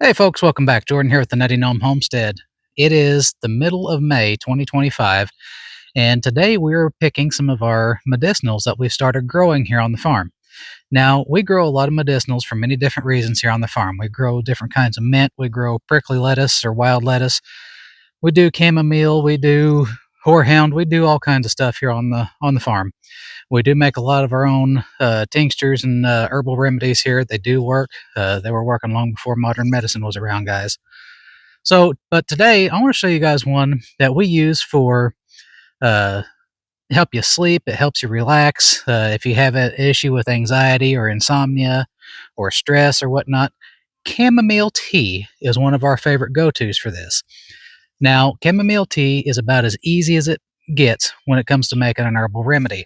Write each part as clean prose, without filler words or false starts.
Hey folks, welcome back. Jordan here with the Nutty Gnome Homestead. It is the middle of May 2025, and today we're picking some of our medicinals that we've started growing here on the farm. Now, we grow a lot of medicinals for many different reasons here on the farm. We grow different kinds of mint, we grow prickly lettuce or wild lettuce, we do chamomile, we do horehound, we do all kinds of stuff here on the farm. We do make a lot of our own tinctures and herbal remedies here. They do work. They were working long before modern medicine was around, guys. So, but today I want to show you guys one that we use for uh, help you sleep. It helps you relax. If you have an issue with anxiety or insomnia or stress or whatnot, chamomile tea is one of our favorite go-tos for this. Now, chamomile tea is about as easy as it gets when it comes to making an herbal remedy.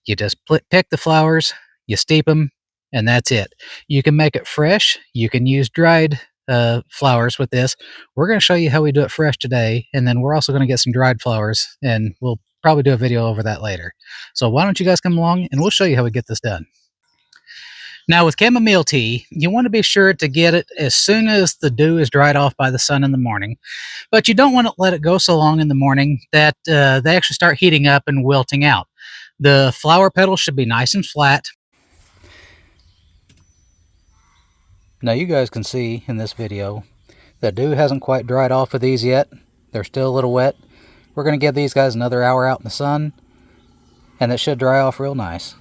You just pick the flowers, you steep them, and that's it. You can make it fresh. You can use dried flowers with this. We're going to show you how we do it fresh today, and then we're also going to get some dried flowers, and we'll probably do a video over that later. So why don't you guys come along, and we'll show you how we get this done. Now, with chamomile tea, you want to be sure to get it as soon as the dew is dried off by the sun in the morning, but you don't want to let it go so long in the morning that they actually start heating up and wilting out. The flower petals should be nice and flat. Now you guys can see in this video that dew hasn't quite dried off of these yet. They're still a little wet. We're going to give these guys another hour out in the sun, and it should dry off real nice.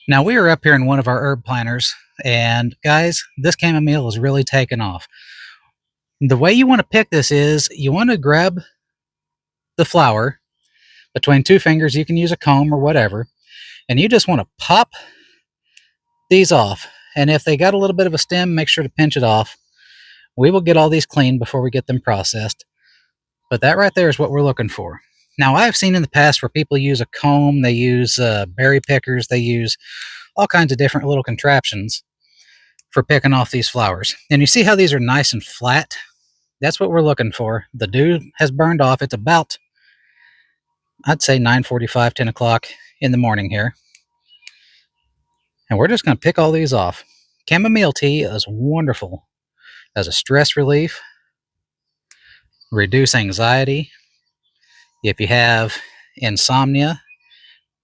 Now we are up here in one of our herb planters, and guys, this chamomile is really taking off. The way you want to pick this is you want to grab the flower between two fingers. You can use a comb or whatever, and you just want to pop these off. And if they got a little bit of a stem, make sure to pinch it off. We will get all these cleaned before we get them processed. But that right there is what we're looking for. Now, I've seen in the past where people use a comb, they use berry pickers, they use all kinds of different little contraptions for picking off these flowers. And you see how these are nice and flat? That's what we're looking for. The dew has burned off. It's about, I'd say 9:45, 10 o'clock in the morning here. And we're just going to pick all these off. Chamomile tea is wonderful as a stress relief, reduce anxiety. If you have insomnia,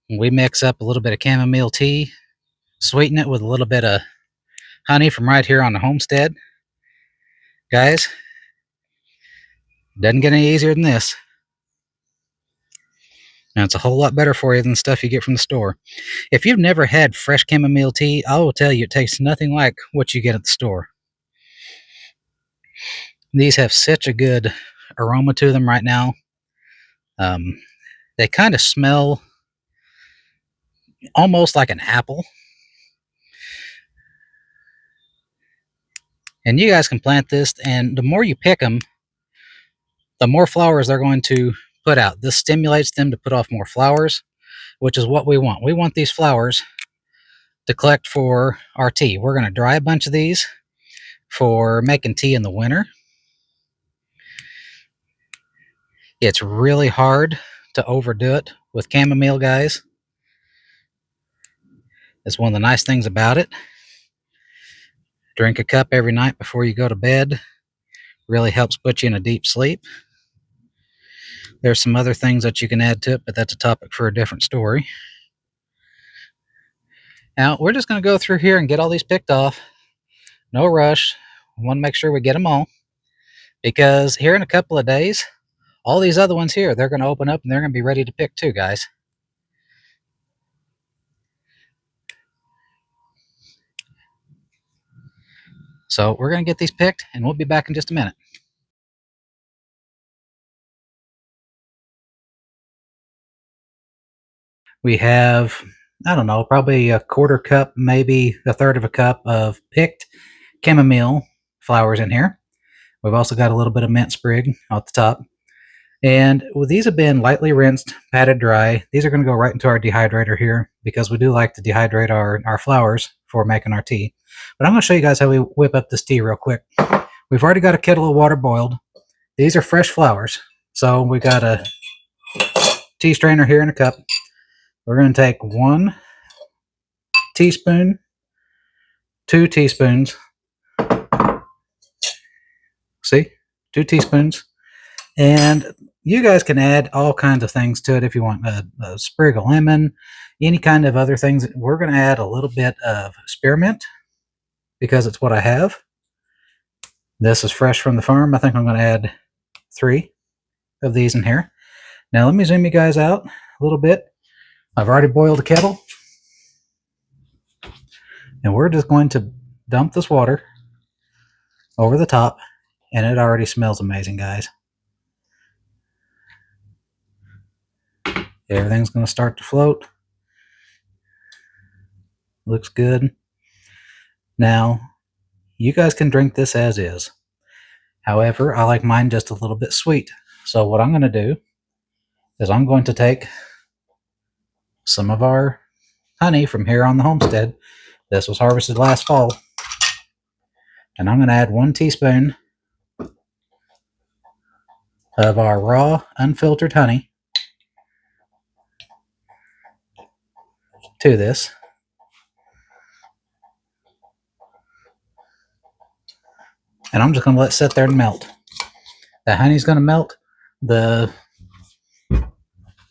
we mix up a little bit of chamomile tea, sweeten it with a little bit of honey from right here on the homestead. Guys, doesn't get any easier than this. And it's a whole lot better for you than the stuff you get from the store. If you've never had fresh chamomile tea, I will tell you it tastes nothing like what you get at the store. These have such a good aroma to them right now. They kind of smell almost like an apple. And you guys can plant this, and the more you pick them, the more flowers they're going to put out. This stimulates them to put off more flowers, which is what we want. We want these flowers to collect for our tea. We're going to dry a bunch of these for making tea in the winter. It's really hard to overdo it with chamomile, guys. It's one of the nice things about it. Drink a cup every night before you go to bed. Really helps put you in a deep sleep. There's some other things that you can add to it, but that's a topic for a different story. Now, we're just going to go through here and get all these picked off. No rush. We want to make sure we get them all, because here in a couple of days, all these other ones here, they're going to open up and they're going to be ready to pick too, guys. So we're going to get these picked, and we'll be back in just a minute. We have, I don't know, probably a quarter cup, maybe a third of a cup of picked chamomile flowers in here. We've also got a little bit of mint sprig at the top. And these have been lightly rinsed, patted dry. These are going to go right into our dehydrator here, because we do like to dehydrate our flowers for making our tea. But I'm going to show you guys how we whip up this tea real quick. We've already got a kettle of water boiled. These are fresh flowers. So we got a tea strainer here in a cup. We're going to take 1 teaspoon, 2 teaspoons. See? 2 teaspoons. And you guys can add all kinds of things to it if you want. A sprig of lemon, any kind of other things. We're going to add a little bit of spearmint because it's what I have. This is fresh from the farm. I think I'm going to add 3 of these in here. Now let me zoom you guys out a little bit. I've already boiled a kettle. And we're just going to dump this water over the top. And it already smells amazing, guys. Everything's going to start to float. Looks good. Now, you guys can drink this as is. However, I like mine just a little bit sweet. So what I'm going to do is I'm going to take some of our honey from here on the homestead. This was harvested last fall. And I'm going to add 1 teaspoon of our raw, unfiltered honey to this. And I'm just going to let it sit there and melt. The honey's going to melt.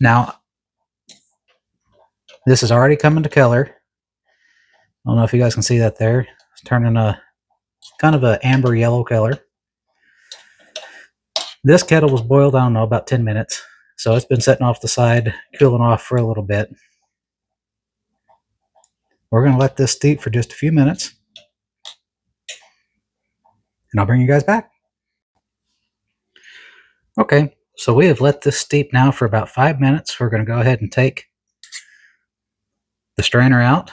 Now, this is already coming to color. I don't know if you guys can see that there. It's turning a kind of an amber yellow color. This kettle was boiled, I don't know, about 10 minutes. So it's been sitting off the side, cooling off for a little bit. We're going to let this steep for just a few minutes. And I'll bring you guys back. Okay, so we have let this steep now for about 5 minutes. We're going to go ahead and take the strainer out.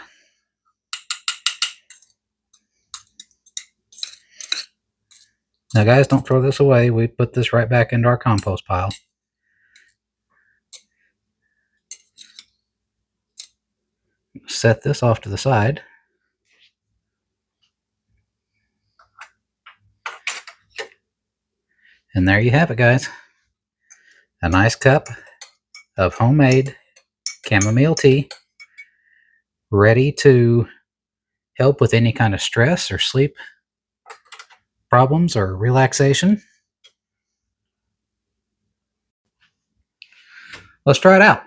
Now guys, don't throw this away. We put this right back into our compost pile. Set this off to the side. And there you have it, guys. A nice cup of homemade chamomile tea, ready to help with any kind of stress or sleep problems or relaxation. Let's try it out.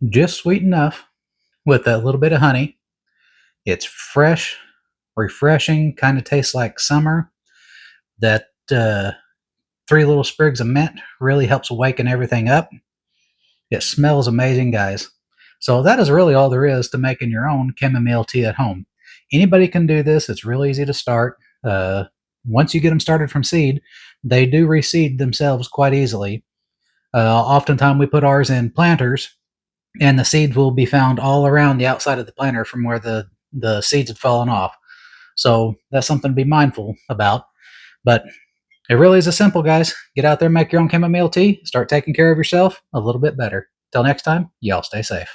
Just sweet enough with a little bit of honey. It's fresh, refreshing, kind of tastes like summer. That 3 little sprigs of mint really helps awaken everything up. It smells amazing, guys. So that is really all there is to making your own chamomile tea at home. Anybody can do this. It's real easy to start. Once you get them started from seed, they do reseed themselves quite easily. Oftentimes we put ours in planters, and the seeds will be found all around the outside of the planter from where the seeds had fallen off. So that's something to be mindful about. But it really is as simple, guys. Get out there, make your own chamomile tea, start taking care of yourself a little bit better. Till next time, y'all stay safe.